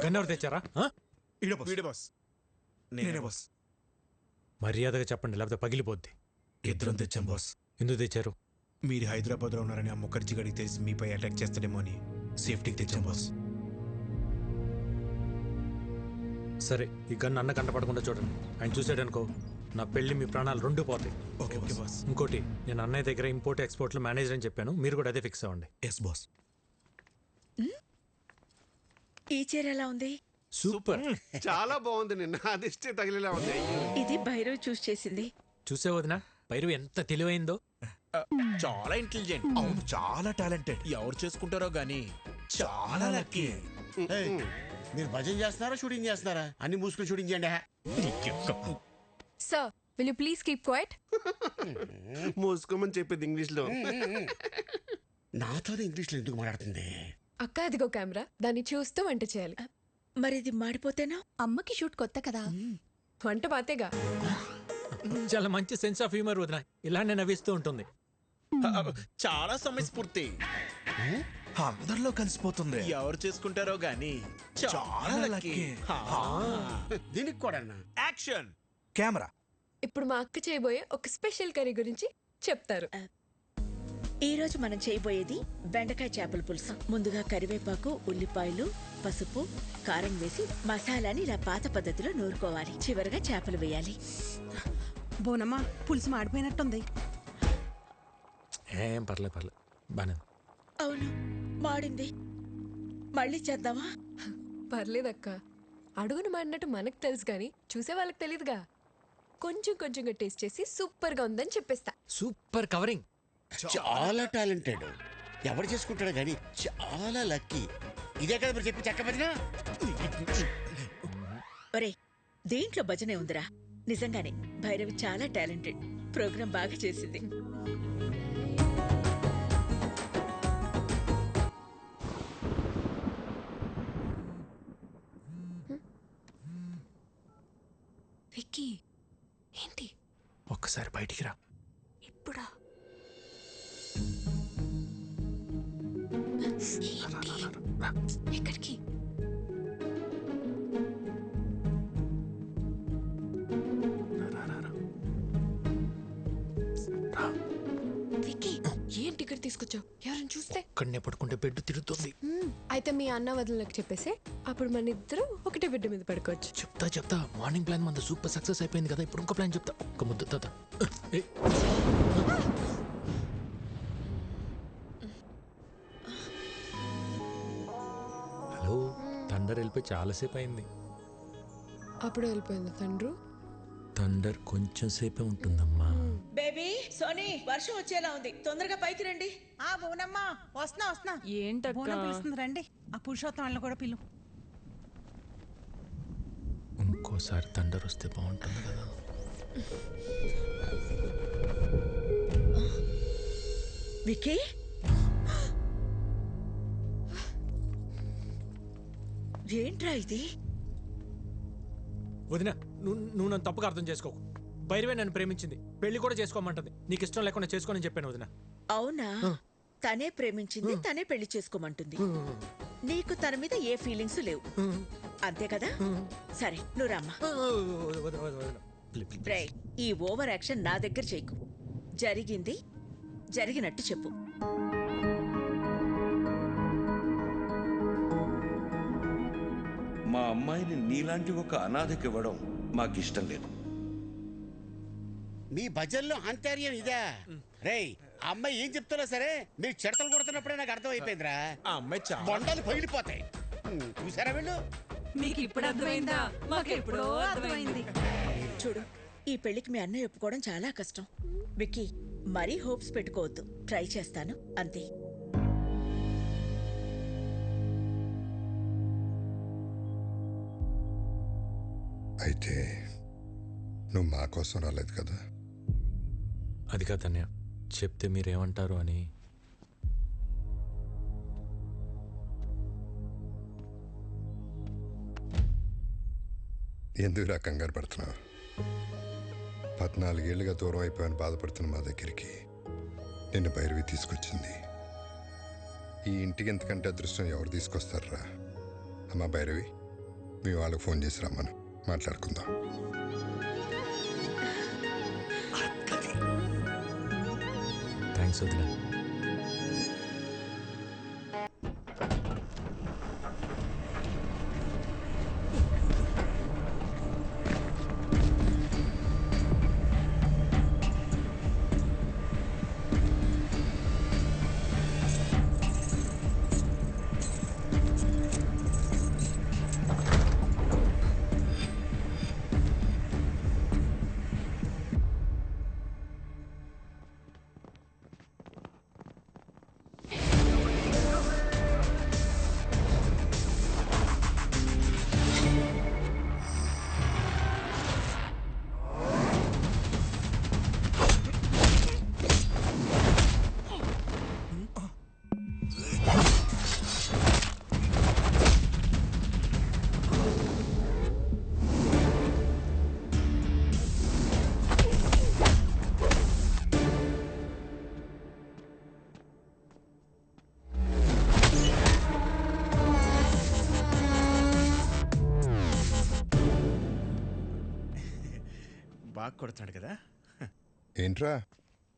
గన్నెవరు తెచ్చారా? వీడే బాస్. నేనే బాస్. మర్యాదగా చెప్పండి, లేకపోతే పగిలిపోద్ది. ఇద్దరం తెచ్చాం బాస్. ఎందుకు తెచ్చారు? మీరు హైదరాబాద్లో ఉన్నారని ఆ ముఖర్జీ గడికి తెలిసి మీపై అటాక్ చేస్తాడేమో అని సేఫ్టీకి తెచ్చాం బాస్. సరే, ఈ గన్ను అన్న కంటపడకుండా చూడండి. ఆయన చూసాడనుకో, నా పెళ్లి మీ ప్రాణాలు రెండు పోతాయి. Okay boss. ఇంకోటి, నేను అన్నయ్య దగ్గర ఇంపోర్ట్ ఎక్స్పోర్ట్లో మేనేజర్ అని చెప్పాను, మీరు కూడా అదే ఫిక్స్ అవ్వండి. Yes boss. ఈ చీర ఎలా ఉంది? సూపర్. చాలా బాగుంది. నిన్న అదిష్టే తగిలేలా ఉంది. ఇది భైరవ్ చూస్ చేసింది. చూసే వదినా, భైరవి ఎంత తెలివైందో. చాలా ఇంటెలిజెంట్. అవును, చాలా టాలెంటెడ్. ఎవరు చేసుకుంటారో గానీ చాలా లక్కీ. మీరు భజన చేస్తున్నారా షూటింగ్ చేస్తున్నారా? అన్ని మూసుకుని షూటింగ్ చేయండి. Sir, will you please keep quiet? మూసుకోమని చెప్పింది ఇంగ్లీష్ లో. నాతో ఇంగ్లీష్లో ఎందుకు మాట్లాడుతుంది? అక్క, అదిగో కెమెరా, దాన్ని చూస్తూ వంట చేయాలి. మరి ఇది మాడిపోతేనా? అమ్మకి షూట్ కొత్త కదా, వంట బాతేగా. చాలా మంచి సెన్స్ ఆఫ్ హ్యూమర్ వదినా, ఇలానే నవ్విస్తూ ఉంటుంది. చాలా సమయస్ఫూర్తి. అందరిలో కలిసిపోతుంది. ఎవరు చేసుకుంటారో గానీ చాలా లక్కీ. దీనికి కూడా యాక్షన్. కెమెరా. ఇప్పుడు మా అక్క చేయబోయే ఒక స్పెషల్ కర్రీ గురించి చెప్తారు. ఈ రోజు మనం చేయబోయేది బెండకాయ చేపల పులుసు. ముందుగా కరివేపాకు, ఉల్లిపాయలు, పసుపు, కారం వేసి మసాలాని ఇలా పాత పద్ధతిలో నూరుకోవాలి. చివరగా చేపలు వేయాలి. బోనమ్మా, పులుసు మాడిపోయినట్టుంది. ఏం పర్లేదు బానే. అవును, మాడింది. మళ్ళీ చేద్దామా? పర్లేదక్క, అడుగును మాడినట్టు మనకు తెలుసు కానీ చూసే వాళ్ళకి తెలియదుగా. కొంచెం కొంచెంగా టేస్ట్ చేసి సూపర్ గా ఉందని చెప్పేస్తా. Super covering. చాలా టాలెంటెడ్. ఎవరు చేసుకుంటాడో గానీ చాలా లక్కీ. ఇదే కదా మీరు చెప్పి చెక్క భజన. ఒరే, దేంట్లో భజనే ఉందిరా. నిజంగానే భైరవి చాలా టాలెంటెడ్. ప్రోగ్రాం బాగా చేసింది. విక్కీ, ఏంటి? ఒక్కసారి బయటికి రా. ఇప్పుడా? ఎక్కడికి? విక్కీ, ఏంటి ఇక్కడ తీసుకొచ్చావు? ఎవరైనా చూస్తే? ఇక్కడనే పడుకుంటే బెడ్ తిరుగుతుంది. అయితే మీ అన్న వదినలకు చెప్పేసి అప్పుడు మన ఇద్దరు ఒకటే బిడ్డ మీద పడుకోవచ్చు. చెప్తా. మార్నింగ్ ప్లాన్ మన సూపర్ సక్సెస్ అయిపోయింది కదా, ఇప్పుడు ఇంకో ప్లాన్ చెప్తా. ఒక ముద్ద తాత. హలో, థండర్ వెళ్ళిపోయి చాలాసేపు అయింది. అప్పుడు వెళ్ళిపోయింది తండ్రు. థండర్ కొంచెం సేపే ఉంటుందమ్మా. బేబీ, సోనీ, వర్షం వచ్చేలా ఉంది. తొందరగా పైకి రండి. ఆ బోనమ్మా, వస్తున్నా. ఏంటక్క? బోనం పిలుస్తుంది, రండి. ఆ పురుషోత్తం వాళ్ళని కూడా పిలు. ఇంకోసారి థండర్ వస్తే బాగుంటుంది కదా. విక్కీ, ఏంట్రా ఇది? వదినా, నువ్వు నన్ను తప్పుగా అర్థం చేసుకోకు. భైరవే నన్ను ప్రేమించింది, పెళ్లి కూడా చేసుకోమంటుంది. నీకు ఇష్టం లేకుండా చేసుకోని చెప్పాను వదినా. అవునా? తనే ప్రేమించింది, తనే పెళ్లి చేసుకోమంటుంది. నీకు తన మీద ఏ ఫీలింగ్స్ లేవు, అంతే కదా? సరే, నువ్వు రమ్మా. ఈ ఓవర్ యాక్షన్ నా దగ్గర చేయకు. జరిగింది జరిగినట్టు చెప్పు. మా అమ్మాయిని నీలాంటి ఒక అనాథకి ఇవ్వడం మాకిష్టం లేదు. మీ భజనలో అంతర్యం ఇదా? రేయ్, అమ్మాయి ఏం చెప్తున్నా సరే మీరు చెడతలు కొడుతున్నప్పుడే నాకు అర్థం అయిపోయిందిరా. ఆ అమ్మాయి చాలా బొండాలు పగిలిపోతాయి. చూసారా వీళ్ళు? మీకు ఇప్పుడు అర్థమైందా? మాకెప్పుడో అర్థమైంది. చూడు, ఈ పెళ్లికి మీ అన్నయ్య ఒప్పుకోవడం చాలా కష్టం. విక్కీ, మరీ హోప్స్ పెట్టుకోవద్దు. ట్రై చేస్తాను, అంతే. అయితే నువ్వు మా కోసం రాలేదు కదా? అది కాదన్నయ్య, చెప్తే మీరేమంటారు అని. ఎందుకు రా కంగారు పడుతున్నావు? 14 ఏళ్ళుగా దూరం అయిపోయాను బాధపడుతున్న మా దగ్గరికి నిన్ను భైరవి తీసుకొచ్చింది. ఈ ఇంటికి ఎంతకంటే అదృష్టం ఎవరు తీసుకొస్తారా? అమ్మా భైరవి, మీ వాళ్ళకి ఫోన్ చేసి రమ్మను, మాట్లాడుకుందాం. థ్యాంక్స్ వదిన. బాగా కొడుతున్నాడు కదా. ఏంట్రా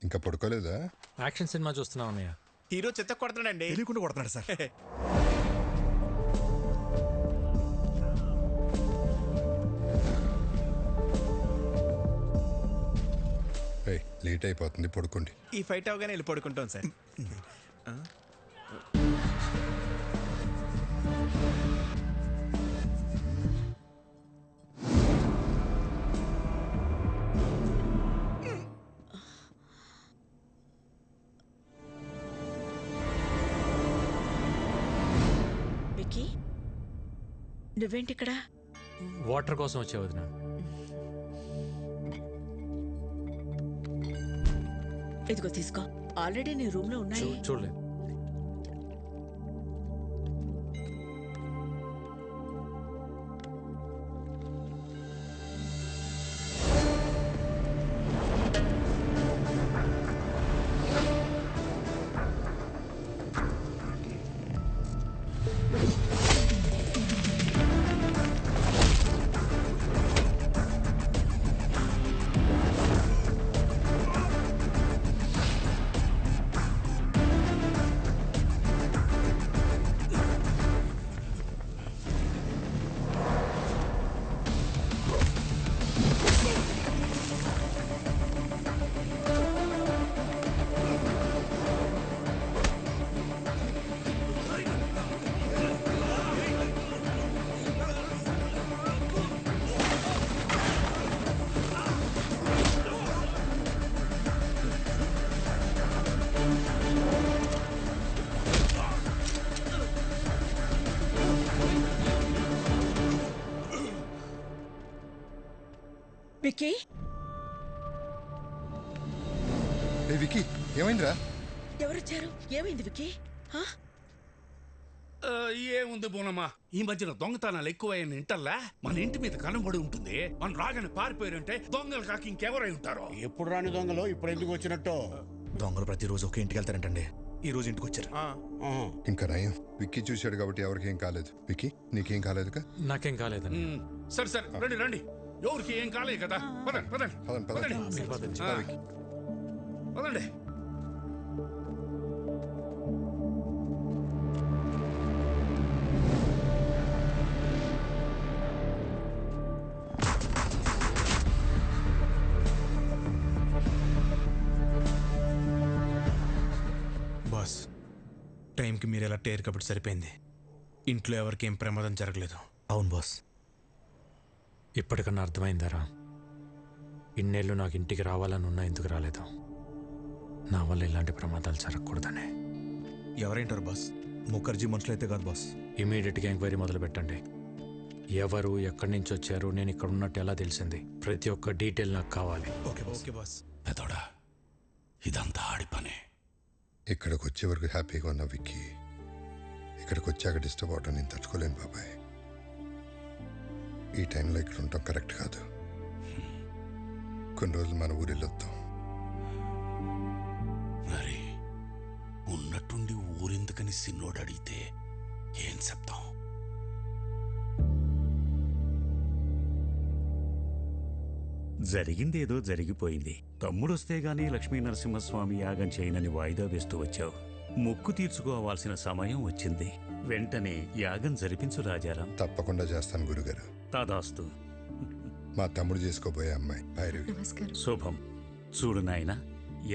ఇంకా పడుకోలేదా? యాక్షన్ సినిమా చూస్తున్నావు అన్నయ్య. హీరో చెత్త కొడుతున్నాడండి. తెలియకుండా కొడుతున్నాడు సార్. లేట్ అయిపోతుంది, పడుకోండి. ఈ ఫైట్ అవగానే వెళ్ళి పడుకుంటాం సార్. విక్కీ, నువ్వేంటి ఇక్కడ? వాటర్ కోసం వచ్చే వదిన. ఇదిగో తీసుకో, ఆల్రెడీ నీ రూమ్ లో ఉన్నాయి. చూడలేదు. విక్కీ, విక్కీ ఏమైందిరా? ఎవరొచ్చారు? ఏమైంది విక్కీ? హా? ఏముంది బోనమ్మా, ఈ మధ్యన దొంగతనాలు ఎక్కువైన ఇంటల్లా మన ఇంటి మీద కనబడి ఉంటుంది. మనం రాగానే పారిపోయారంటే దొంగలు కాక ఇంకెవరై ఉంటారో. ఎప్పుడు రాని దొంగలు ఇప్పుడు ఎందుకు వచ్చినట్టు? దొంగలు ప్రతిరోజు ఒక ఇంటికి వెళ్తారంటండి, ఈ రోజు ఇంటికి వచ్చారు. ఇంకా నయం, విక్కీ చూశాడు కాబట్టి ఎవరికి ఏం కాలేదు. విక్కీ నీకేం కాలేదుగా? నాకేం కాలేదండి. సరే సరే, రండి రండి. ఎవరికి ఏం కాలేదు కదా. పదండి పదండి పదండి పదండి. పదండి. పదండి. బాస్, టైంకి మీరు ఎలా టేర్ కాబట్టి సరిపోయింది. ఇంట్లో ఎవరికి ఏం ప్రమాదం జరగలేదు. అవును బాస్. ఇప్పటికన్నా అర్థమైందారా? ఇన్నేళ్ళు నాకు ఇంటికి రావాలని ఉన్నా ఎందుకు రాలేదు? నా వల్ల ఇలాంటి ప్రమాదాలు జరగకూడదనే. ఎవరేంటారు బాస్? ముఖర్జీ మనుషులు అయితే కాదు బాస్. ఇమీడియట్గా ఎంక్వైరీ మొదలు పెట్టండి. ఎవరు, ఎక్కడి నుంచి వచ్చారు, నేను ఇక్కడ ఉన్నట్టు ఎలా తెలిసింది, ప్రతి ఒక్క డీటెయిల్ నాకు కావాలి. Okay boss. పెదోడా, ఇదంతా ఆడి పనే. ఇక్కడికి వచ్చే వరకు హ్యాపీగా ఉన్న విక్కీ ఇక్కడికి వచ్చాక డిస్టర్బ్ అవటం నేను తట్టుకోలేను బాబాయ్. ఈ టైంలో ఇక్కడ ఉండటం కరెక్ట్ కాదు. కొన్ని రోజులు మన ఊరు వెళ్ళొద్దాం. మరి ఉన్నట్టుండి ఊరెందుకని సిన్నోడు అడిగితే ఏం చెప్తాం? జరిగిందేదో జరిగిపోయింది. తమ్ముడొస్తే గానీ లక్ష్మీ నరసింహస్వామి యాగం చేయనని వాయిదా వేస్తూ వచ్చావు. మొక్కు తీర్చుకోవాల్సిన సమయం వచ్చింది. వెంటనే యాగం జరిపించు రాజారాం. తప్పకుండా చేస్తాను గురుగారు. తదాస్తు. మా తమ్ముడు చేసుకోబోయే అమ్మాయి భైరవి. శుభం. చూడు నాయనా,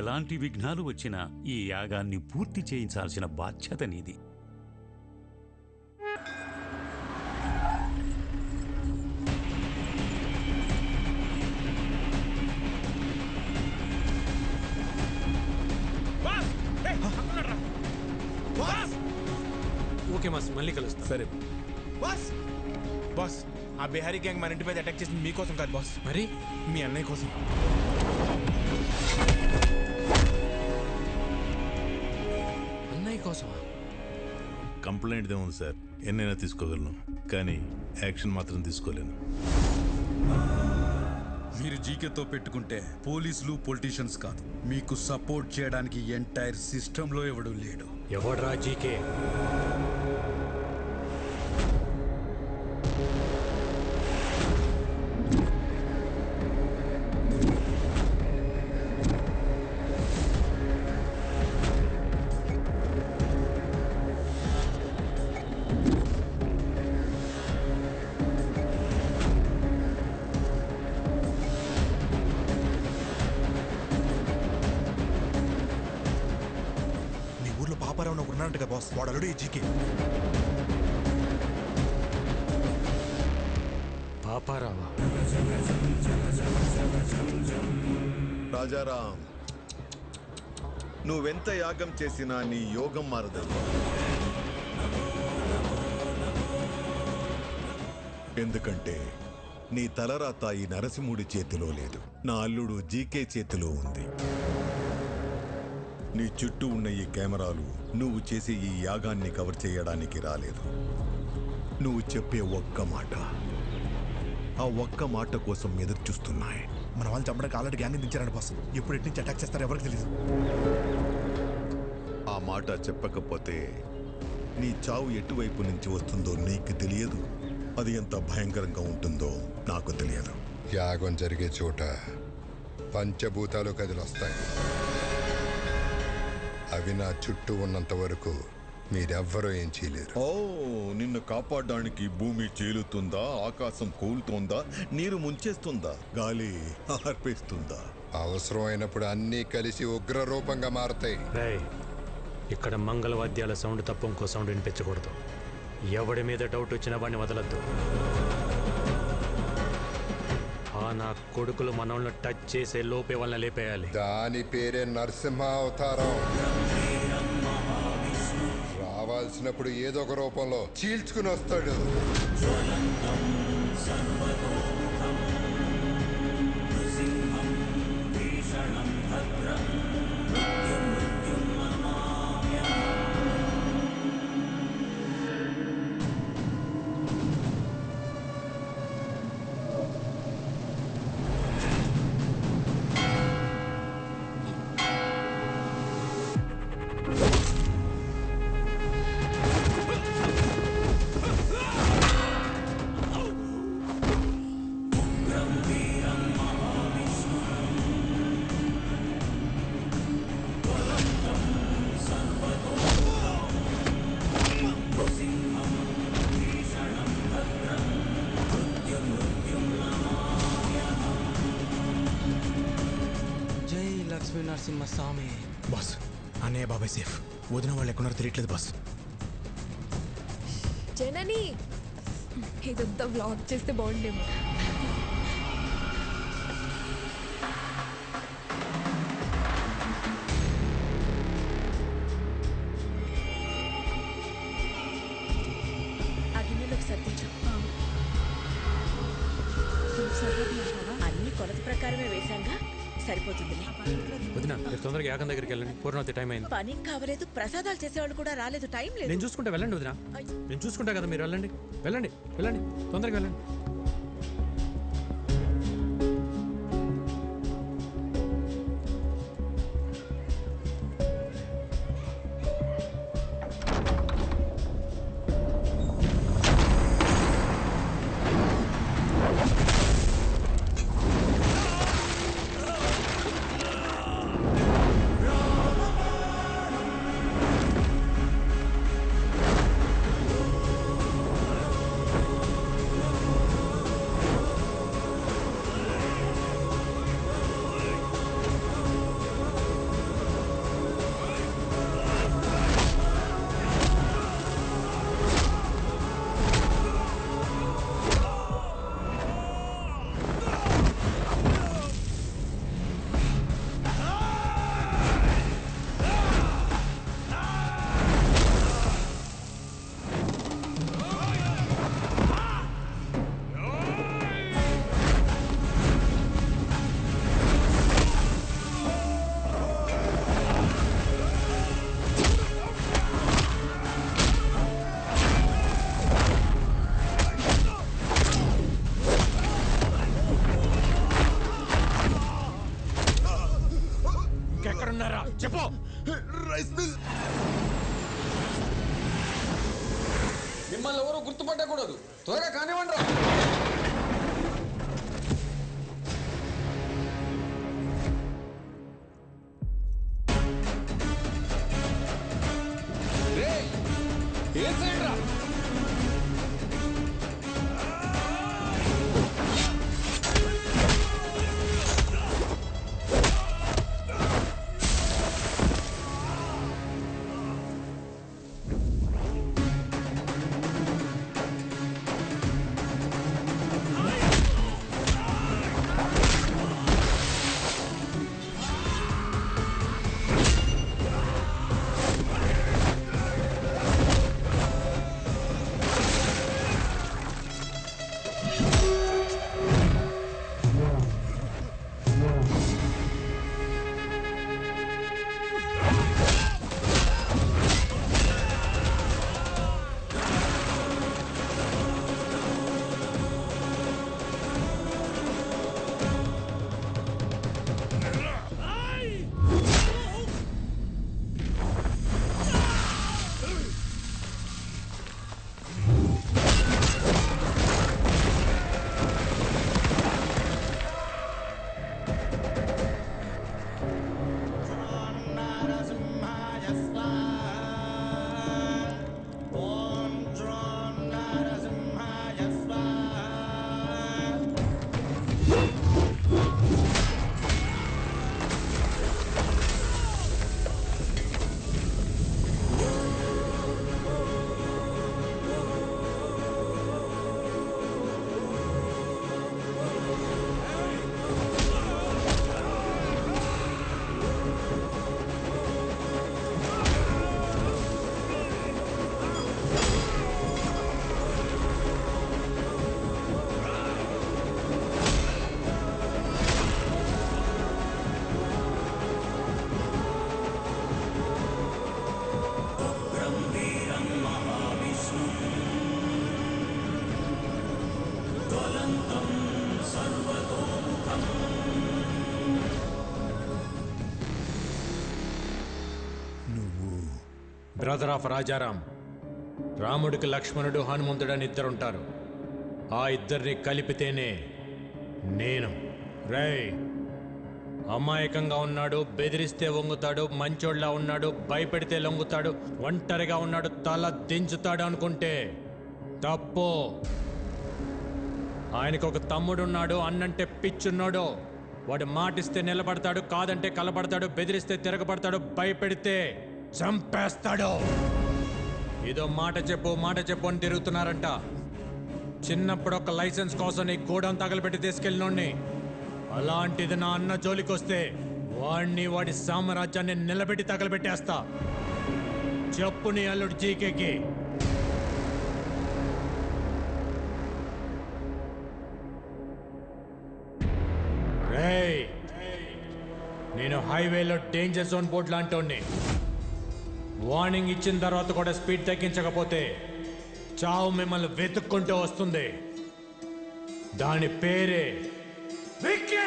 ఎలాంటి విఘ్నాలు వచ్చినా ఈ యాగాన్ని పూర్తి చేయించాల్సిన బాధ్యత నీది. ఓకే మాస్, మళ్ళీ కలుస్తా. సరే బాస్. బాస్, ఆ బిహారీ గ్యాంగ్ మన ఇంటి మీద అటాక్ చేసింది మీకోసం కాదు బాస్, మరి మీ అన్నయ్య కోసం. అన్నయ్య కోసమా? కంప్లైంట్ ఏముంది సార్, ఎన్నైనా తీసుకోగలను, కానీ యాక్షన్ మాత్రం తీసుకోలేను. మీరు జీకేతో పెట్టుకుంటే పోలీసులు పొలిటీషియన్స్ కాదు, మీకు సపోర్ట్ చేయడానికి ఎంటైర్ సిస్టంలో ఎవడు లేడు. ఎవడ్రా జీకే? పాపారావు ఉన్నారంట బాస్, వాడు అల్లుడు ఈ జీకే. పాపారావా? రాజారాం, నువ్వెంత యాగం చేసినా నీ యోగం మారదు. ఎందుకంటే నీ తలరాత ఈ నరసింహుడి చేతిలో లేదు, నా అల్లుడు జీకే చేతిలో ఉంది. నీ చుట్టూ ఉన్న ఈ కెమెరాలు నువ్వు చేసే ఈ యాగాన్ని కవర్ చేయడానికి రాలేదు. నువ్వు చెప్పే ఒక్క మాట, ఆ ఒక్క మాట కోసం ఎదురు చూస్తున్నాయి. మన వాళ్ళు చంపడానికి ఆల్రెడీ గ్యాంగ్ దించారండి బాస్, ఎప్పుడు ఎటు నుంచి అటాక్ చేస్తారో ఎవరికి తెలియదు. ఆ మాట చెప్పకపోతే నీ చావు ఎటువైపు నుంచి వస్తుందో నీకు తెలియదు, అది ఎంత భయంకరంగా ఉంటుందో నాకు తెలియదు. యాగం జరిగే చోట పంచభూతాలు కదిలొస్తాయి. అవి నా చుట్టూ ఉన్నంత వరకు మీరెవ్వరూ ఏం చేయలేరు. ఓ, నిన్ను కాపాడడానికి భూమి చీలుతుందా, ఆకాశం కూలుతోందా, నీరు ముంచేస్తుందా, గాలి ఆర్పేస్తుందా? అవసరమైనప్పుడు అన్నీ కలిసి ఉగ్ర రూపంగా మారతాయి. ఇక్కడ మంగళవాద్యాల సౌండ్ తప్ప ఇంకో సౌండ్ వినిపించకూడదు. ఎవడి మీద డౌట్ వచ్చినా వాడిని వదలద్దు. నా కొడుకులు మనల్ని టచ్ చేసే లోపే వాళ్ళని లేపేయాలి. దాని పేరే నరసింహ అవతారం. రావాల్సినప్పుడు ఏదో ఒక రూపంలో చీల్చుకుని వస్తాడు. నరసింహస్వామి. బాస్, అన్నయ్య బాబాయ్ సేఫ్, వదిన వాళ్ళు ఎక్కడున్నారో తెలియట్లేదు బాస్. జనని, ఇదంతా వ్లాగ్ చేస్తే బాగుండేమో. ఆ గిన్నెలోకి సర్దించు. అన్ని కొలత ప్రకారమే వేశాంగా, సరిపోతుందిలే. వదినా, మీరు తొందరగా యాగం దగ్గరికి వెళ్ళండి, పూర్ణవతి టైం అయింది. పని కావలేదు, ప్రసాదాలు చేసేవాళ్ళు కూడా రాలేదు, టైం లేదు. నేను చూసుకుంటా, వెళ్ళండి వదినా, నేను చూసుకుంటా కదా, మీరు వెళ్ళండి వెళ్ళండి వెళ్ళండి, తొందరగా వెళ్ళండి. Rice mill. మిమ్మల్ని ఎవరు గుర్తుపట్టకూడదు, త్వరగా కానివ్వండి రా. ఏ సైడ్ రా? Brother of Rajaram. రాముడికి లక్ష్మణుడు హనుమంతుడు అని ఇద్దరుంటారు. ఆ ఇద్దరిని కలిపితేనే నేను. రేయ్, అమాయకంగా ఉన్నాడు, బెదిరిస్తే వంగుతాడు, మంచోళ్ళ ఉన్నాడు, భయపెడితే లొంగుతాడు, ఒంటరిగా ఉన్నాడు, తల దించుతాడు అనుకుంటే తప్పు. ఆయనకు ఒక తమ్ముడున్నాడు, అన్నంటే పిచ్చున్నాడు. వాడు మాటిస్తే నిలబడతాడు, కాదంటే కలబడతాడు, బెదిరిస్తే తిరగబడతాడు, భయపెడితే చంపేస్తాడు. ఏదో మాట చెప్పు అని తిరుగుతున్నారంట. చిన్నప్పుడు ఒక లైసెన్స్ కోసం నీ గోడం తగలబెట్టి తీసుకెళ్ళినోడిని. అలాంటిది నా అన్న జోలికొస్తే వాడిని, వాడి సామ్రాజ్యాన్ని నిలబెట్టి తగలబెట్టేస్తా. చెప్పు నీ అల్లుడు జీకేకి. రేయ్, నేను హైవేలో డేంజర్ జోన్ బోర్డు లాంటి వార్నింగ్ ఇచ్చిన తర్వాత కూడా స్పీడ్ తగ్గించకపోతే చావు మిమ్మల్ని వెతుక్కుంటూ వస్తుంది. దాని పేరే విక్కీ.